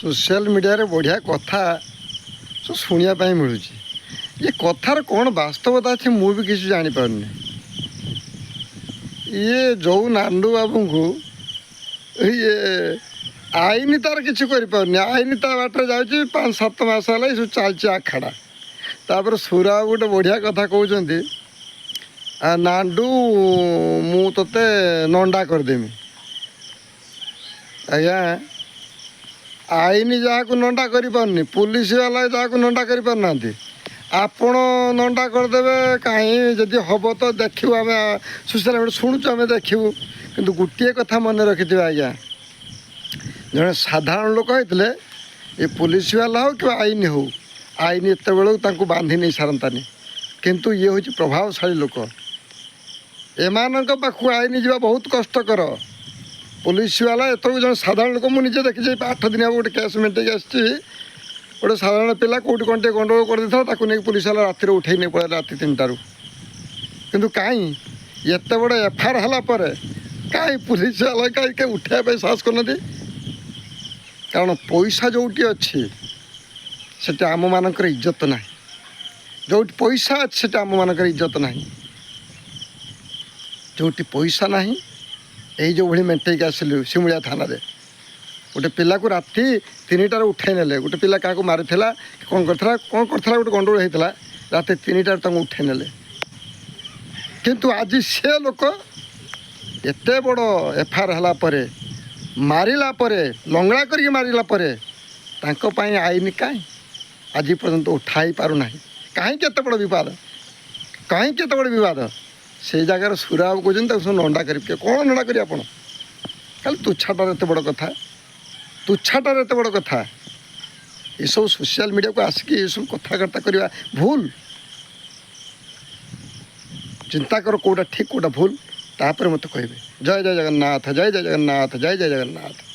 Social media रे बढ़िया कथा सब शुणापी मिलूँ ये कथार कौन वास्तवता अच्छे मुझे किसी जापारे ये जो नांडू बाबू को ये आईन तार किसी कर आईन ता बाटर जा 5-7 मास है सब चलती आखाड़ा तापर सुरा गोटे बढ़िया कथा कहते नांडू मु ते नंडा करदेमी आज्ञा आईन जहाँ को नंडा करें पुलिस वाला जहाँ को नंडा करना आपण नंडा करदे कहीं जदि हम तो देखू आम सोशल मीडिया शुणुचु आम देखू कि गोटे कथा मन रखि आज्ञा जड़े साधारण लोक होते ये पुलिस वाला हो कि आईन हो आईन एत बेलू बांधि नहीं सारतानी किंतु ये हूँ प्रभावशाली लोक एमान पाखु आईन जावा बहुत कष्टकर पुलिस वाला एत जो साधारण लोक मुझे देखी 8 दिन गोटे केस मेटे आसी गोटे साधारण पिला कौटी कौन गंडगोल कर नहीं पुलिस वाला राति उठे नहीं पड़े राति 3टारू किंतु कहीं एत बड़ एफआईआर है कहीं पुलिस वाला कहीं उठाइबा साहस करना कारण पैसा जोटी अच्छी से आम मानकर इज्जत ना जो पैसा अच्छे से आम मानकर इज्जत ना जो पैसा ना यही जो भाई मेटेक आसलु शिमुलिया थाना रे गोटे पिला को राति 3टार उठाई नेले गोटे पिला क्या मारी कौन करता गोटे गंडगोल होता राति 3टार उठाई नेले किंतु आज से लोक एत बड़ एफआईआर है मारिला लंगड़ा करके मारिला तांको आईन कहीं आज पर्यंत उठाई पारना कहीं केत बड़ विवाद कहीं केत बड़ विवाद से जगार सुरा कहते सब नंडा कर कौन नंडा करें आप खाली तुच्छाटार एत बड़ कथा तुच्छाटार एत बड़ कथा ये सब सोशल मीडिया को आसिक ये सब कथबार्ता करवा भूल चिंता कर कौटा ठीक कौटा भूल तापर मत कहे जय जय जगन्नाथ जय जय जगन्नाथ जय जय जगन्नाथ।